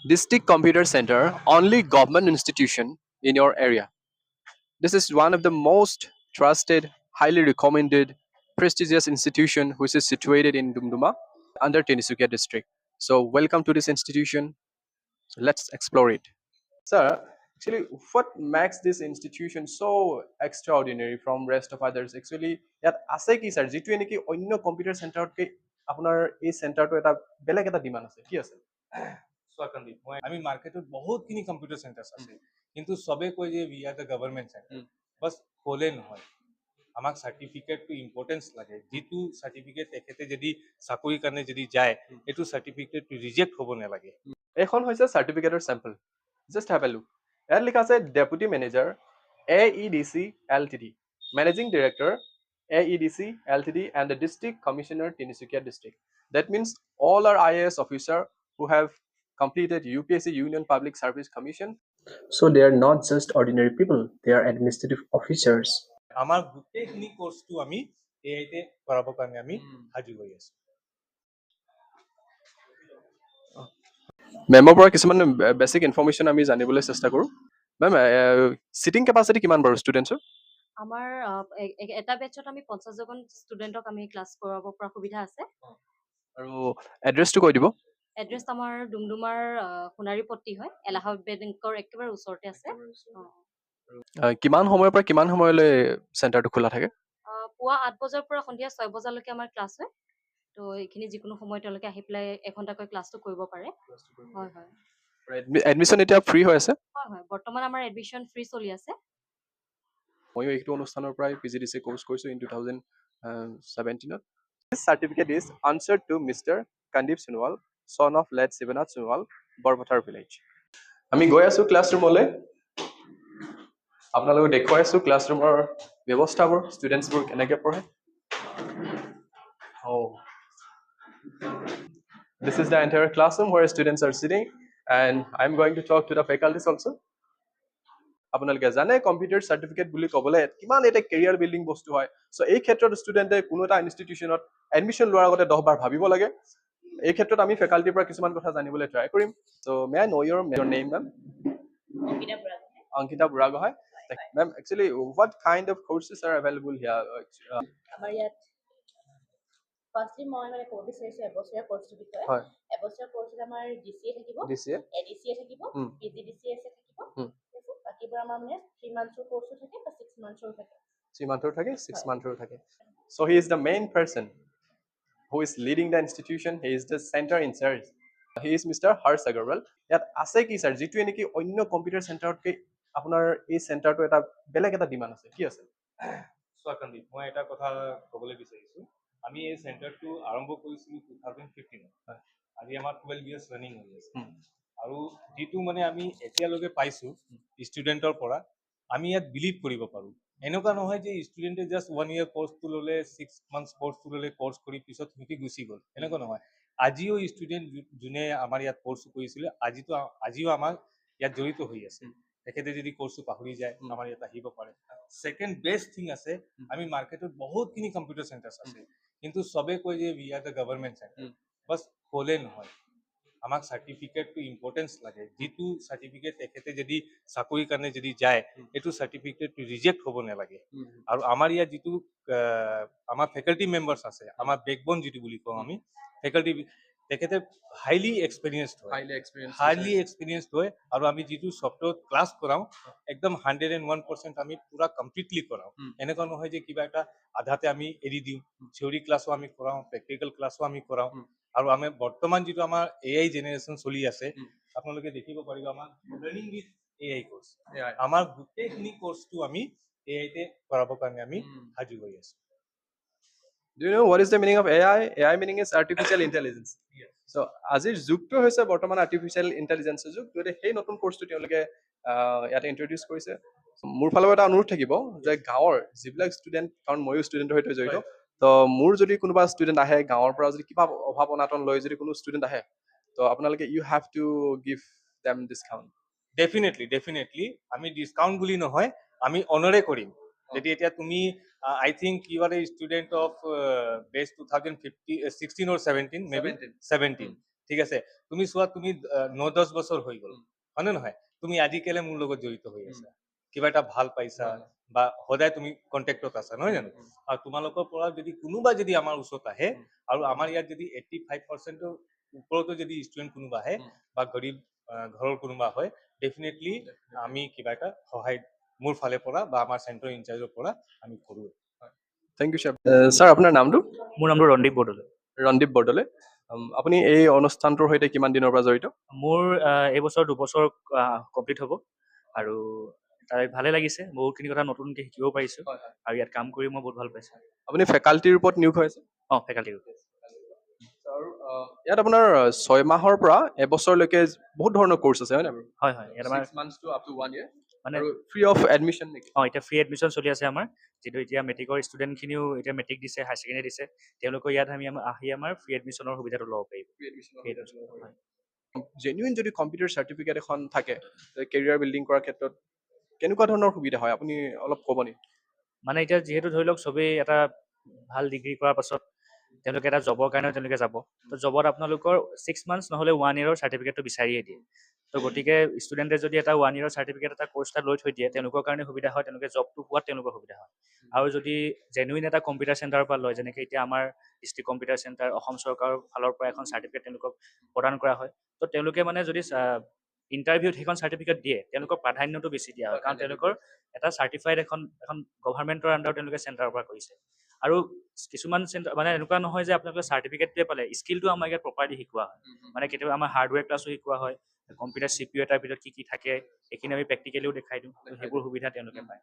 District Computer Center, only government institution in your area. This is one of the most trusted, highly recommended, prestigious institution which is situated in Dumduma under Tinsukia district. So welcome to this institution. So let's explore it. Sir, actually, what makes this institution so extraordinary from rest of others? Actually, ইয়াত আছে কি sir যিটোৱে নেকি অন্য computer চেণ্টাৰতকৈ আপোনাৰ এই চেণ্টাৰটো এটা বেলেগ এটা ডিমাণ্ড আছে কি আছে? স্বাকন্দিত আমি মার্কেটত বহুতখিনি কম্পিউটার সেন্টার আছে কিন্তু সবে কয় যে we are the government centre বাস হলে নহয় আমাক সার্টিফিকেটটো ইম্পর্টেন্স লাগে যেটো সার্টিফিকেট তেখেতে যদি চাকৰিৰ কাৰণে যদি যায় এইটো সাৰ্টিফিকেটটো ৰিজেক্ট হ'ব নালাগে এইখন হৈছে চাৰ্টিফিকেটৰ sample just have a look ইয়াত লিখা আছে deputy manager AEDC LTD managing director AEDC LTD and the district commissioner Tinsukia district. That means all are IAS officer who have completed UPSC Union Public Service Commission. So they are not just ordinary people, they are administrative officers. আমাৰ গোটেইখিনি কোৰ্সটো আমি এআইতে কৰাবৰ কাৰণে আমি সাজু হৈ আছো মেমৰ পৰা কিছুমান বেসিক ইনফৰমেশন আমি জানিবলৈ চেষ্টা কৰোঁ মেম সিটিং কেপাসিটি কিমান বাৰু ষ্টুডেন্টছৰ আমাৰ এটা বেচত আমি 50 জন ষ্টুডেণ্টক আমি ক্লাছ কৰাব পৰা সুবিধা আছে আৰু এড্ৰেছটো কৈ দিব এড্ৰেছ আমাৰ ডুমডুমাৰ সোণাৰীপট্টি হয় এলাহাবাদ বেংকৰ একেবাৰে ওচৰতে আছে কিমান সময়ৰ পৰা কিমান সময়লৈ চেণ্টাৰটো খোলা থাকে পুৱা 8 বজাৰ পৰা সন্ধিয়া 6 বজালৈকে আমাৰ ক্লাছ হয় তো এইখিনি যিকোনো সময় তেওঁলোকে আহি পেলাই এঘণ্টাকৈ ক্লাছটো কৰিব পাৰে হয় হয় এডমিশ্যন এতিয়া ফ্ৰী হৈ আছে হয় হয় বৰ্তমান আমাৰ এডমিশ্যন ফ্ৰী চলি আছে ময়ো এইটো অনুষ্ঠানৰ পৰাই PGDC কোৰ্স কৰিছোঁ in 2017 This certificate is answered to Mr. Kandip Sunwal, son of late Sivanath Sunwal, Borbathar village. আমি গৈ আছো ক্লাছৰুমলৈ আপোনালোকক দেখুৱাই আছো ক্লাছৰুমৰ ব্যৱস্থাবোৰ ষ্টুডেণ্টছবোৰ কেনেকৈ পঢ়ে This is the entire classroom where students are sitting and I'm going to talk to the faculties also. আপোনালোকে জানে কম্পিউটাৰ চাৰ্টিফিকেট বুলি ক'বলে কিমান এটা কেৰিয়াৰ বিল্ডিং বস্তু হয় সো এই ক্ষেত্ৰত ষ্টুডেণ্টে কোনো এটা ইনষ্টিটিউচনত এডমিশ্যন লোৱাৰ আগতে 10 বাৰ ভাবিব লাগে এই ক্ষেত্ৰত আমি ফেকাল্টিৰ পৰা কিছুমান কথা জানিবলৈ ট্ৰাই কৰিম so may I know your name ma'am Ankita Buragohai ma'am actually what kind of courses are available here আমাৰ ইয়াত ফাৰ্ষ্টলি মই মানে ক'ব বিচাৰিছোঁ এবছৰীয়া কোৰ্সটোৰ বিষয়ে হয় এবছৰীয়া কোৰ্সত আমাৰ DCA থাকিব DCA ADCA থাকিব PGDCA থাকিব বাকিবোৰ আমাৰ মানে 3 মান্থৰ কোৰ্সো থাকে বা 6 মান্থৰ থাকে 3 মান্থৰ থাকে 6 মান্থৰ থাকে so he is the main person who is leading the institution he is the center in charge he is Mr. Harsh Agarwal ইয়াত আছে কি স্যার যিটোৱে নেকি অন্য কম্পিউটাৰ চেণ্টাৰতকৈ আপোনাৰ এই চেণ্টাৰটো এটা বেলেগ এটা ডিমাণ্ড আছে কি আছে স্বাকন্দিত মই এটা কথা ক'বলৈ বিচাৰিছোঁ আমি এই চেণ্টাৰটো আৰম্ভ কৰিছিলোঁ 2015 আজি আমাৰ 12 ইয়াৰ্ছ ৰানিং হৈ আছে আৰু যেটো মানে আমি এতিয়ালৈকে পাইছো ষ্টুডেণ্টৰ পৰা আমি ইয়াত বিলিভ কৰিব পাৰোঁ এনেকুৱা নহয় যে ষ্টুডেণ্টে জাষ্ট 1 ইয়াৰ কোৰ্সটো ল'লে 6 মান্থছ কোৰ্সটো ল'লে কোৰ্স কৰি পিছত সিহঁতি গুচি গ'ল এনেকুৱা নহয় আজিও ষ্টুডেণ্ট যোনে আমাৰ ইয়াত কোৰ্স কৰিছিলে আজিও আমাৰ ইয়াত জড়িত হৈ আছে তেখেতে যদি কোৰ্সটো পাহৰি যায় আমাৰ ইয়াত আহিব পাৰে সেকেন্ড বেস্ট থিং আছে আমি মার্কেটত বহুতখিনি কম্পিউটার সেন্টার আছে কিন্তু সবে কয় যে we are the government centre বাস হলে নহয় আমাক সার্টিফিকেটটো ইম্পর্টেন্স লাগে যেটো সার্টিফিকেট তেখেতে যদি চাকৰিৰ কাৰণে যদি যায় এইটো সাৰ্টিফিকেটটো ৰিজেক্ট হ'ব নালাগে আৰু আমাৰ ইয়াত যেটো আমাৰ ফেকাল্টি মেম্বাৰ্স আছে আমাৰ বেকবোন যেটো বুলি কওঁ আমি ফেকাল্টি তেখেতে হাইলি এক্সপেৰিয়েন্সড হয় আৰু আমি যেটো সফটওয়্যাৰ ক্লাছ কৰাও একদম 101% আমি পুৰা কমপ্লিটলি কৰাও এনেকুৱা নহয় যে কিবা এটা আধাতে আমি এৰি দিও থিওৰি ক্লাছো আমি কৰাও প্ৰ্যাকটিক্যাল ক্লাছো আমি কৰাও আৰু আমি বৰ্তমান যেটো আমাৰ AI জেনাৰেশন চলি আছে আপোনালোকে দেখিব পাৰিব আমাৰ লাৰ্নিং উইথ AI কোৰ্স আমাৰ গোটেইখিনি কোৰ্সটো আমি AI তে কৰাবৰ কাৰণে আমি সাজু হৈ আছো Do you know what is the meaning of AI? AI meaning is artificial intelligence. Yes. So আজিৰ যুগটো হৈছে বৰ্তমান আৰ্টিফিচিয়েল ইন্টেলিজেন্সৰ যুগ গতিকে সেই নতুন কোৰ্সটো তেওঁলোকে ইয়াতে ইন্ট্ৰডিউস কৰিছে মোৰ ফালৰ এটা অনুৰোধ থাকিব যে গাঁৱৰ যিবিলাক ষ্টুডেণ্ট কাৰণ ময়ো ষ্টুডেণ্টৰ সৈতে জড়িত তো মোৰ যদি কোনোবা ষ্টুডেণ্ট আহে গাঁৱৰ পৰা যদি কিবা অভাৱ অনাটন লৈ যদি কোনো ষ্টুডেণ্ট আহে তো আপোনালোকে you have to give them discount definitely আমি ডিসকাউন্ট বুলি নহয় আমি অনাৰে কৰিম যদি এতিয়া তুমি I think you are a student of base 2015 16 or 17 maybe 17 ঠিক আছে তুমি চোৱা তুমি 9-10 বছৰ হৈ গ'ল হয়নে নহয় তুমি আজি কেলে মোৰ লগত জড়িত হৈ আছা কিবা এটা ভাল পাইছা বা সদায় তুমি কণ্টেক্টত আছা নহয় জানো আৰু তোমালোকৰ পৰা যদি কোনোবা যদি আমাৰ ওচৰত আহে আৰু আমাৰ ইয়াত যদি 85%ৰ ওপৰতো যদি ষ্টুডেণ্ট কোনোবা আহে বা গৰীব ঘৰৰ কোনোবা হয় ডেফিনেটলি আমি কিবা এটা সহায় মোৰ ফালে পৰা বা আমাৰ চেণ্টাৰ ইনচাৰ্জৰ পৰা আমি কৰোঁ থেংক ইউ ছাৰ ছাৰ আপোনাৰ নামটো মোৰ নামটো ৰন্দীপ বৰদলৈ ৰন্দীপ বৰদলৈ আপুনি এই অনুষ্ঠানটোৰ সৈতে কিমান দিনৰ পৰা জড়িত মোৰ এইবছৰ 2 বছৰ কমপ্লিট হ'ব আৰু তাই ভালে লাগিছে বহুতখিনি কথা নতুনকৈ শিকিব পাৰিছোঁ আৰু ইয়াত কাম কৰি মই বহুত ভাল পাইছোঁ আপুনি ফেকাল্টিৰ ওপৰত নিয়োগ হৈ আছে ফেকাল্টি আৰু ইয়াত আপোনাৰ 6 মাহৰ পৰা এবছৰলৈকে বহুত ধৰণৰ কোৰ্চ আছে হয় নে বাৰু হয় হয় ইয়াত আমাৰ 6 months to up to 1 year মানে আৰু ফ্ৰী অফ এডমিশ্যন নেকি এতিয়া ফ্ৰী এডমিশ্যন চলি আছে আমাৰ যিটো এতিয়া মেট্ৰিকৰ ষ্টুডেণ্টখিনিও এতিয়া মেট্ৰিক দিছে হায়াৰ ছেকেণ্ডেৰী দিছে তেওঁলোকৰ ইয়াত আহি আমাৰ ফ্ৰী এডমিশ্যনৰ সুবিধাটো ল'ব পাৰিব জেনুইন যদি কম্পিউটাৰ চাৰ্টিফিকেট এখন থাকে কেৰিয়াৰ বিল্ডিং কৰাৰ ক্ষেত্ৰত কেনেকুৱা ধৰণৰ সুবিধা হয় আপুনি অলপ ক'ব নেকি মানে এতিয়া যিহেতু ধৰি লওক চবেই এটা ভাল ডিগ্ৰী কৰাৰ পাছত তেওঁলোকে এটা জবৰ কাৰণেও তেওঁলোকে যাব তো জবত আপোনালোকৰ 6 months নহ'লে 1 year চাৰ্টিফিকেটটো বিচাৰিয়ে দিয়ে তো গতিকে ষ্টুডেণ্টে যদি এটা 1 year চাৰ্টিফিকেট এটা কোৰ্চ এটা লৈ থৈ দিয়ে তেওঁলোকৰ কাৰণে সুবিধা হয় তেওঁলোকে জবটো পোৱাত তেওঁলোকৰ সুবিধা হয় আৰু যদি জেনুইন এটা কম্পিউটাৰ চেণ্টাৰৰ পৰা লয় যেনেকৈ এতিয়া আমাৰ ডিষ্ট্ৰিক্ট কম্পিউটাৰ চেণ্টাৰ অসম চৰকাৰৰ ফালৰ পৰা এখন চাৰ্টিফিকেট তেওঁলোকক প্ৰদান কৰা হয় তো তেওঁলোকে মানে যদি ইণ্টাৰভিউত সেইখন চাৰ্টিফিকেট দিয়ে তেওঁলোকৰ প্ৰাধান্যটো বেছি দিয়া হয় কাৰণ তেওঁলোকৰ এটা চাৰ্টিফাইড এখন গভৰ্ণমেণ্টৰ আণ্ডাৰত তেওঁলোকে চেণ্টাৰৰ পৰা কৰিছে আৰু কিছুমান চেণ্টাৰ মানে এনেকুৱা নহয় যে আপোনালোকে চাৰ্টিফিকেটটোৱে পালে স্কিলটো আমাৰ ইয়াত প্ৰপাৰলি শিকোৱা হয় মানে কেতিয়াবা আমাৰ হাৰ্ডৱেৰ ক্লাছো শিকোৱা হয় কম্পিউটাৰ CPU এটাৰ ভিতৰত কি থাকে এইখিনি আমি প্ৰেক্টিকেলিও দেখাই দিওঁ সেইবোৰ সুবিধা তেওঁলোকে পায়